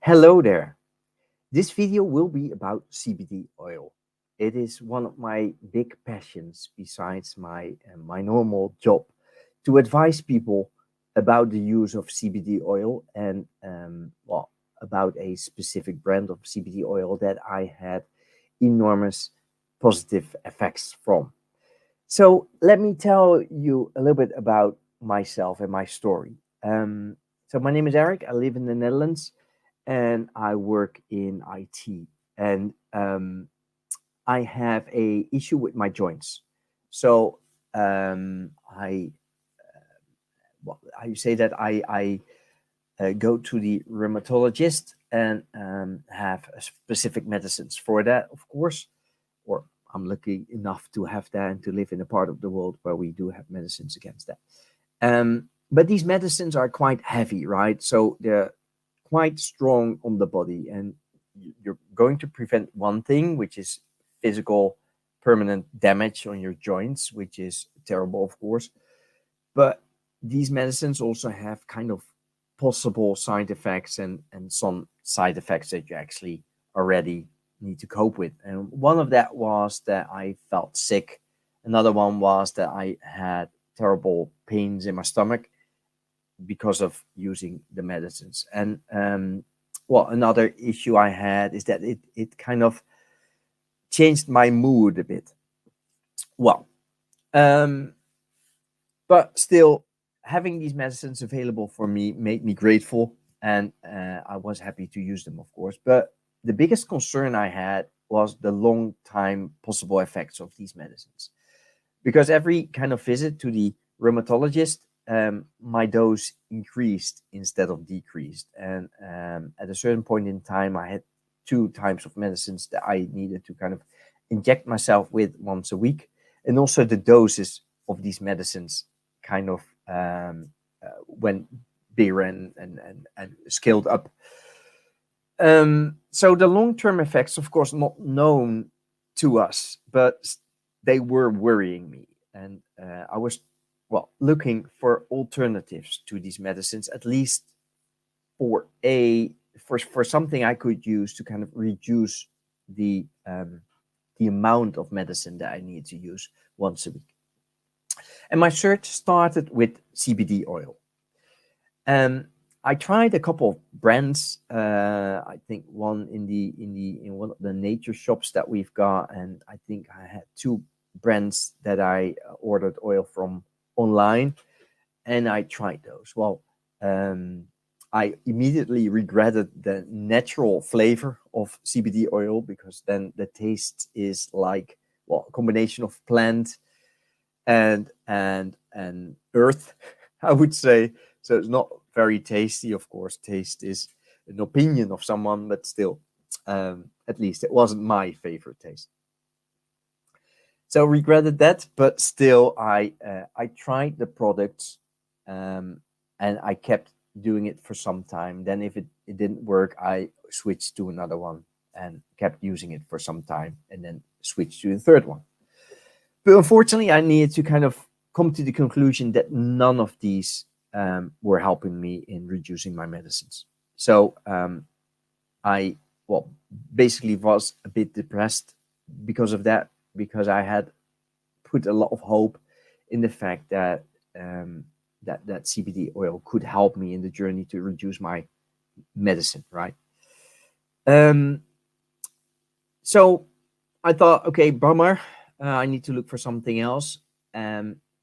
Hello there. This video will be about CBD oil. It is one of my big passions besides my normal job to advise people about the use of CBD oil and about a specific brand of CBD oil that I had enormous positive effects from. So let me tell you a little bit about myself and my story. So my name is Eric. I live in the Netherlands and I work in IT. And I have a issue with my joints. So I say that I go to the rheumatologist and have specific medicines for that, of course. Or I'm lucky enough to have that and to live in a part of the world where we do have medicines against that. But these medicines are quite heavy, right? So they're quite strong on the body, and you're going to prevent one thing, which is physical permanent damage on your joints, which is terrible, of course. But these medicines also have kind of possible side effects and some side effects that you actually already need to cope with. And one of that was that I felt sick. Another one was that I had terrible pains in my stomach because of using the medicines. And another issue I had is that it kind of changed my mood a bit. Well, um, but still, having these medicines available for me made me grateful, and I was happy to use them, of course. But the biggest concern I had was the long time possible effects of these medicines, because every kind of visit to the rheumatologist, my dose increased instead of decreased. And at a certain point in time, I had two types of medicines that I needed to kind of inject myself with once a week. And also the doses of these medicines kind of went bigger and scaled up. So the long-term effects, of course, not known to us, but they were worrying me. And I was looking for alternatives to these medicines, at least for something I could use to kind of reduce the amount of medicine that I need to use once a week. And my search started with CBD oil. I tried a couple of brands. I think one in one of the nature shops that we've got, and I think I had two brands that I ordered oil from online, and I tried those. I immediately regretted the natural flavor of CBD oil, because then the taste is like a combination of plant and earth, I would say. So it's not very tasty. Of course, taste is an opinion of someone, but still, at least it wasn't my favorite taste. So regretted that, but still, I tried the products, and I kept doing it for some time. Then, if it didn't work, I switched to another one and kept using it for some time, and then switched to the third one. But unfortunately, I needed to kind of come to the conclusion that none of these were helping me in reducing my medicines. So I basically was a bit depressed because of that, because I had put a lot of hope in the fact that that CBD oil could help me in the journey to reduce my medicine, right? So I thought, okay, bummer. I need to look for something else.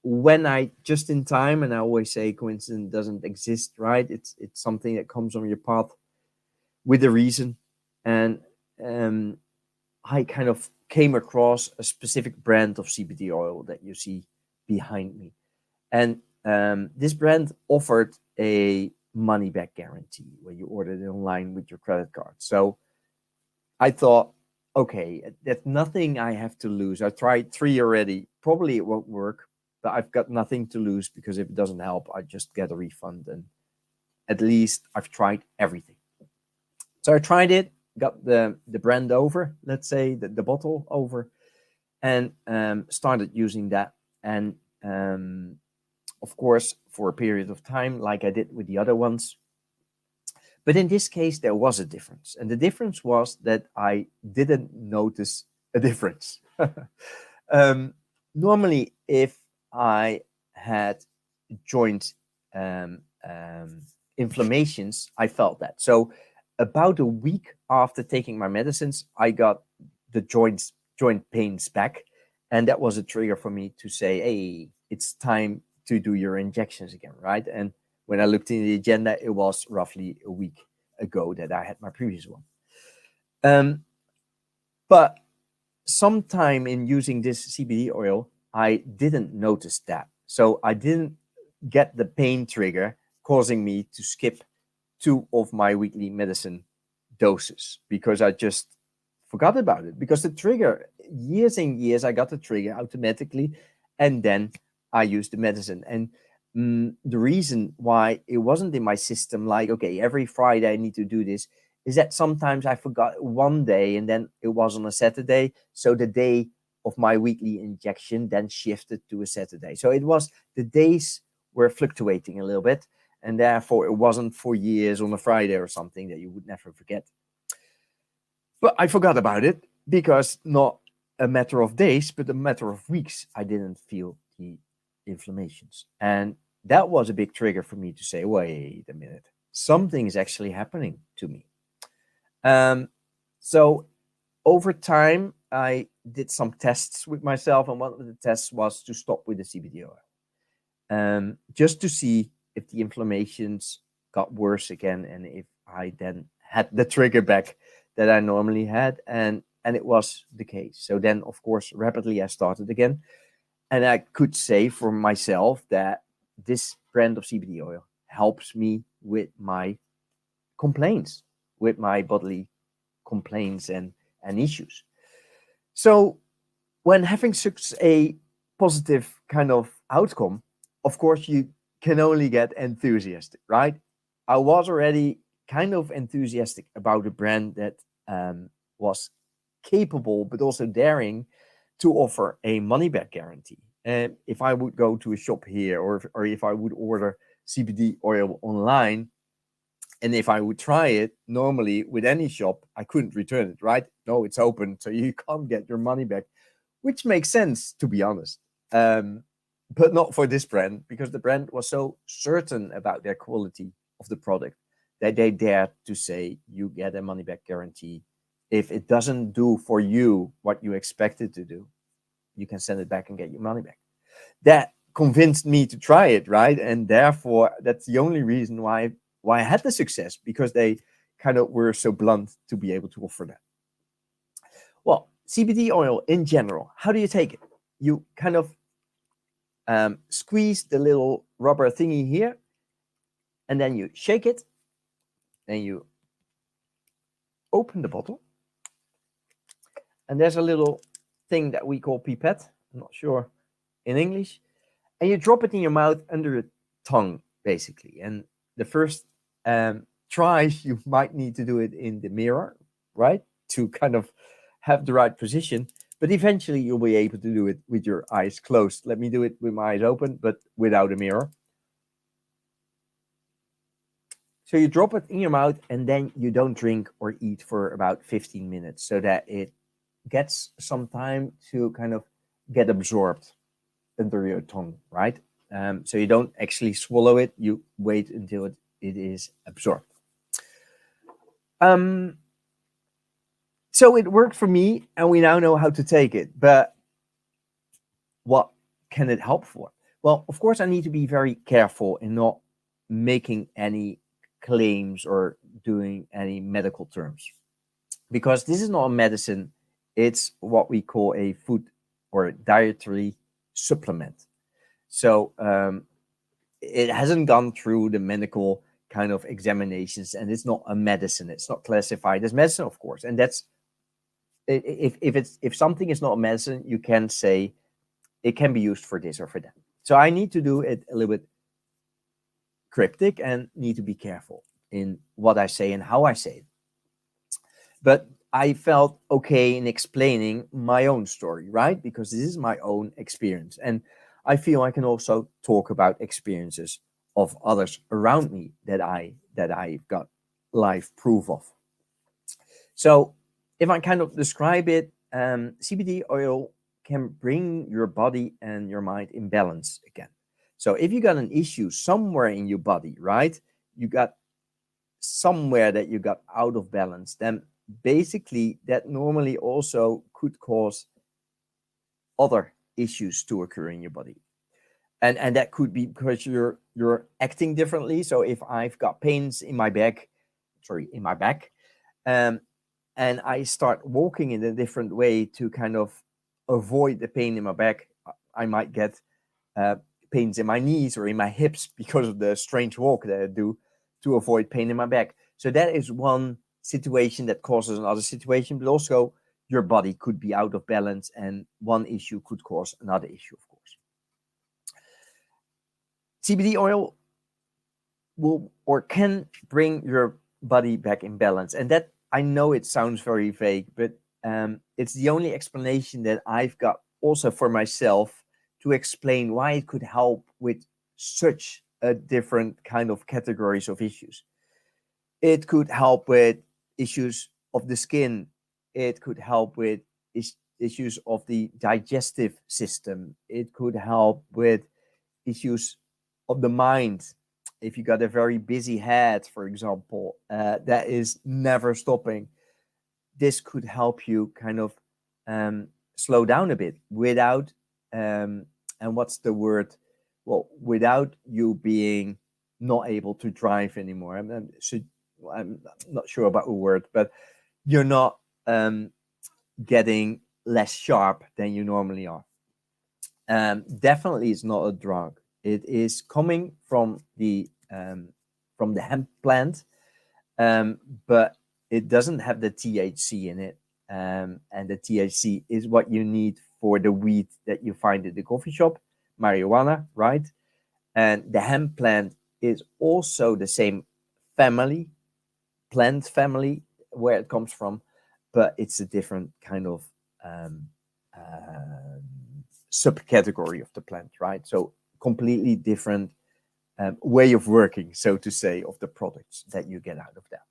When I just in time, and I always say coincidence doesn't exist, right? It's something that comes on your path with a reason. And I kind of came across a specific brand of CBD oil that you see behind me. And this brand offered a money back guarantee when you ordered it online with your credit card. So I thought, okay, that's nothing I have to lose. I tried 3 already. Probably it won't work, but I've got nothing to lose, because if it doesn't help, I just get a refund. And at least I've tried everything. So I tried it, got the brand over, let's say the bottle over, and started using that. And of course, for a period of time, like I did with the other ones. But in this case, there was a difference. And the difference was that I didn't notice a difference. um, Normally, if I had joint um, um, inflammations, I felt that. So about a week after taking my medicines, I got the joint pains back, and that was a trigger for me to say, "Hey, it's time to do your injections again," right? And when I looked in the agenda, it was roughly a week ago that I had my previous one. Um, but sometime in using this CBD oil, I didn't notice that. So I didn't get the pain trigger causing me to skip two of my weekly medicine doses because I just forgot about it. Because the trigger, years and years, I got the trigger automatically, and then I used the medicine. And the reason why it wasn't in my system, like, okay, every Friday I need to do this, is that sometimes I forgot one day and then it was on a Saturday. So the day of my weekly injection then shifted to a Saturday. So it was, the days were fluctuating a little bit. And therefore, it wasn't for years on a Friday or something that you would never forget. But I forgot about it because not a matter of days, but a matter of weeks, I didn't feel the inflammations. And that was a big trigger for me to say, wait a minute, something is actually happening to me. So over time, I did some tests with myself, and one of the tests was to stop with the CBD oil, just to see if the inflammations got worse again, and if I then had the trigger back that I normally had, and it was the case. So then, of course, rapidly I started again, and I could say for myself that this brand of CBD oil helps me with my complaints, with my bodily complaints and issues. So when having such a positive kind of outcome, of course, you can only get enthusiastic, right? I was already kind of enthusiastic about a brand that was capable, but also daring to offer a money back guarantee. And if I would go to a shop here, or if I would order CBD oil online, and if I would try it normally with any shop, I couldn't return it, right? No, it's open, so you can't get your money back, which makes sense, to be honest. But not for this brand, because the brand was so certain about their quality of the product that they dared to say you get a money back guarantee. If it doesn't do for you what you expect it to do, you can send it back and get your money back. That convinced me to try it, right? And therefore, that's the only reason why I had the success, because they kind of were so blunt to be able to offer that. Well, CBD oil in general, how do you take it? You kind of squeeze the little rubber thingy here, and then you shake it, and you open the bottle, and there's a little thing that we call pipette. I'm not sure in English. And you drop it in your mouth under your tongue, basically. And the first tries, you might need to do it in the mirror, right? To kind of have the right position. But eventually you'll be able to do it with your eyes closed. Let me do it with my eyes open, but without a mirror. So you drop it in your mouth, and then you don't drink or eat for about 15 minutes so that it gets some time to kind of get absorbed under your tongue, right? So you don't actually swallow it, you wait until it is absorbed. So it worked for me, and we now know how to take it. But what can it help for? Well, of course, I need to be very careful in not making any claims or doing any medical terms, because this is not a medicine. It's what we call a food or dietary supplement. So it hasn't gone through the medical kind of examinations, and it's not a medicine. It's not classified as medicine, of course. And that's, if something is not a medicine, you can say it can be used for this or for that. So I need to do it a little bit cryptic and need to be careful in what I say and how I say it. But I felt okay in explaining my own story, right? Because this is my own experience. And I feel I can also talk about experiences of others around me that I've got. life proof of. So if I kind of describe it, CBD oil can bring your body and your mind in balance again. So if you got an issue somewhere in your body, right? You got somewhere that you got out of balance, then basically that normally also could cause other issues to occur in your body. And that could be because you're acting differently. So if I've got pains in my back, um, and I start walking in a different way to kind of avoid the pain in my back, I might get uh, pains in my knees or in my hips because of the strange walk that I do to avoid pain in my back. So that is one situation that causes another situation, but also your body could be out of balance, and one issue could cause another issue, of course. CBD oil will or can bring your body back in balance. And that, I know it sounds very vague, but it's the only explanation that I've got also for myself to explain why it could help with such a different kind of categories of issues. It could help with issues of the skin. It could help with issues of the digestive system. It could help with issues of the mind. If you got a very busy head, for example, that is never stopping, this could help you kind of slow down a bit without, and what's the word? Well, without you being not able to drive anymore. I'm not sure about the word, but you're not getting less sharp than you normally are. Definitely, it's not a drug. It is coming from the hemp plant, but it doesn't have the THC in it. And the THC is what you need for the weed that you find at the coffee shop, marijuana, right? And the hemp plant is also the same family, plant family, where it comes from, but it's a different kind of um, uh, subcategory of the plant, right? So completely different way of working, so to say, of the products that you get out of that.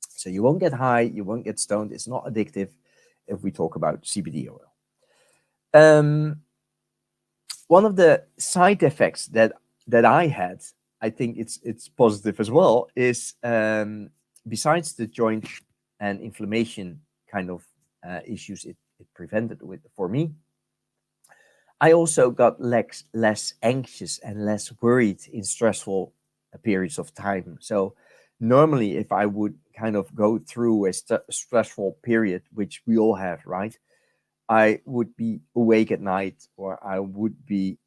So you won't get high, you won't get stoned. It's not addictive if we talk about CBD oil. One of the side effects that I had, I think it's positive as well, is besides the joint and inflammation kind of issues it prevented with for me, I also got less anxious and less worried in stressful periods of time. So normally, if I would kind of go through a stressful period, which we all have, right? I would be awake at night, or I would be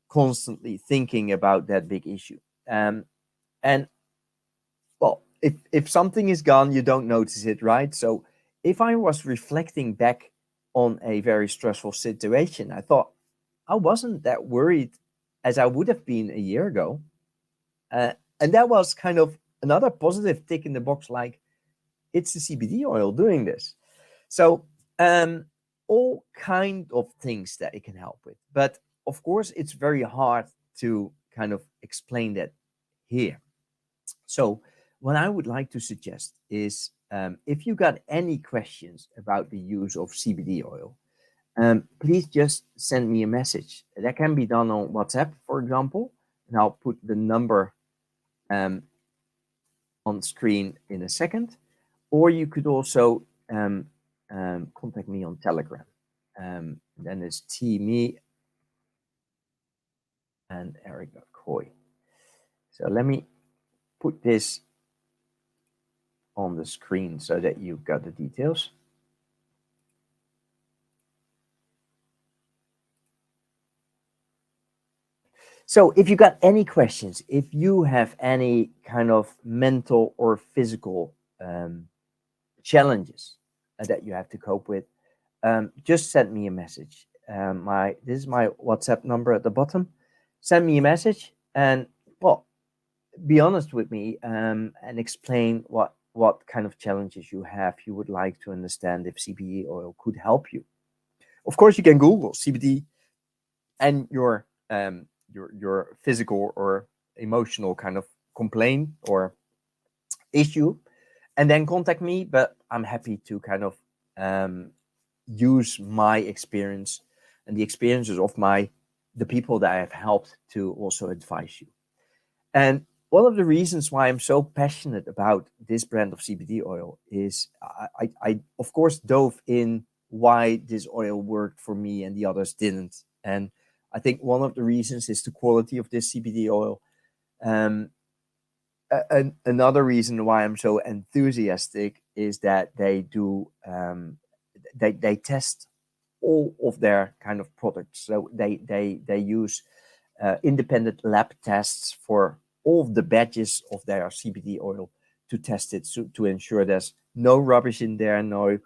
constantly thinking about that big issue. And well, if something is gone, you don't notice it, right? So if I was reflecting back on a very stressful situation, I thought I wasn't that worried as I would have been a year ago. And that was kind of another positive tick in the box, like it's the CBD oil doing this. So all kind of things that it can help with. But of course, it's very hard to kind of explain that here. So what I would like to suggest is if you got any questions about the use of CBD oil, please just send me a message. That can be done on WhatsApp, for example, and I'll put the number um, on screen in a second. Or you could also contact me on Telegram. Then it's me and Eric.Coy. So let me put this on the screen so that you've got the details. So if you got any questions, if you have any kind of mental or physical challenges that you have to cope with, just send me a message. This is my WhatsApp number at the bottom. Send me a message and, well, be honest with me and explain what kind of challenges you have. You would like to understand if CBD oil could help you. Of course, you can Google CBD and your physical or emotional kind of complaint or issue, and then contact me. But I'm happy to kind of um, use my experience and the experiences of the people that I have helped to also advise you. And one of the reasons why I'm so passionate about this brand of CBD oil is I of course dove in why this oil worked for me and the others didn't. And I think one of the reasons is the quality of this CBD oil. Um, Another reason why I'm so enthusiastic is that they test all of their kind of products. So they use independent lab tests for all of the batches of their CBD oil to test it to ensure there's no rubbish in there, no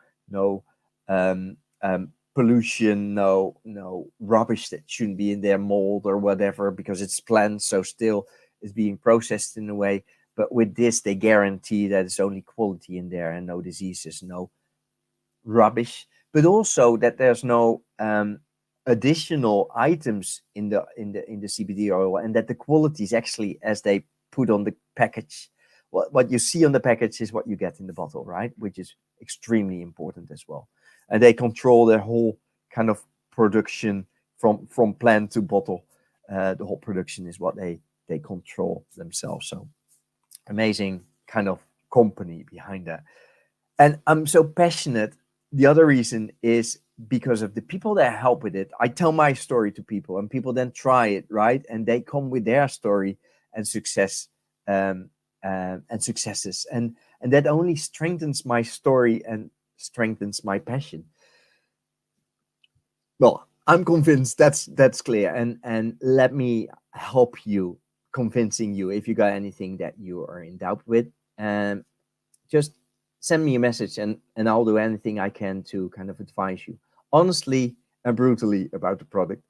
pollution, no rubbish that shouldn't be in there, mold or whatever, because it's plant, so still is being processed in a way. But with this, they guarantee that it's only quality in there and no diseases, no rubbish, but also that there's no additional items in the CBD oil, and that the quality is actually as they put on the package. What you see on the package is what you get in the bottle, right? Which is extremely important as well. And they control their whole kind of production from plant to bottle. The whole production is what they control themselves. So amazing kind of company behind that. And I'm so passionate. The other reason is because of the people that help with it. I tell my story to people, and people then try it, right? And they come with their story and successes, and that only strengthens my story and strengthens my passion. Well, I'm convinced that's clear, and let me help you convincing you if you got anything that you are in doubt with. And just send me a message, and I'll do anything I can to kind of advise you honestly and brutally about the product.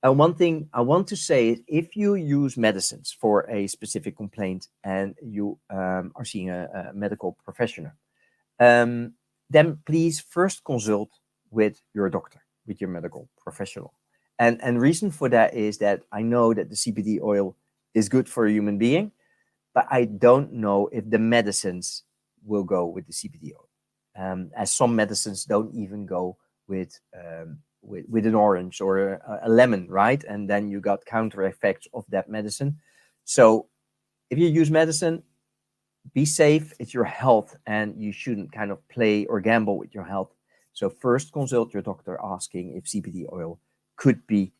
And one thing I want to say is, if you use medicines for a specific complaint and you are seeing a medical professional, um, then please first consult with your doctor, with your medical professional. And reason for that is that I know that the CBD oil is good for a human being, but I don't know if the medicines will go with the CBD oil, as some medicines don't even go with an orange or a lemon, right? And then you got counter effects of that medicine. So if you use medicine, be safe. It's your health, and you shouldn't kind of play or gamble with your health. So first consult your doctor, asking if CBD oil could be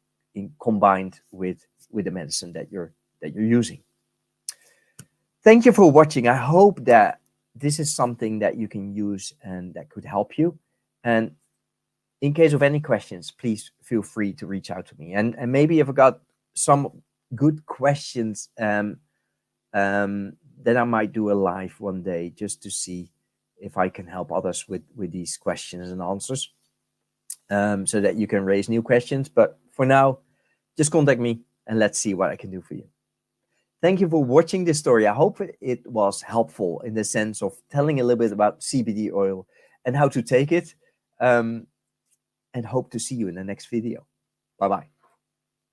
combined with the medicine that you're using. Thank you for watching. I hope that this is something that you can use and that could help you. And in case of any questions, please feel free to reach out to me. And maybe if I got some good questions, then I might do a live one day just to see if I can help others with these questions and answers, so that you can raise new questions. But for now, just contact me and let's see what I can do for you. Thank you for watching this story. I hope it was helpful in the sense of telling a little bit about CBD oil and how to take it, and hope to see you in the next video. Bye-bye.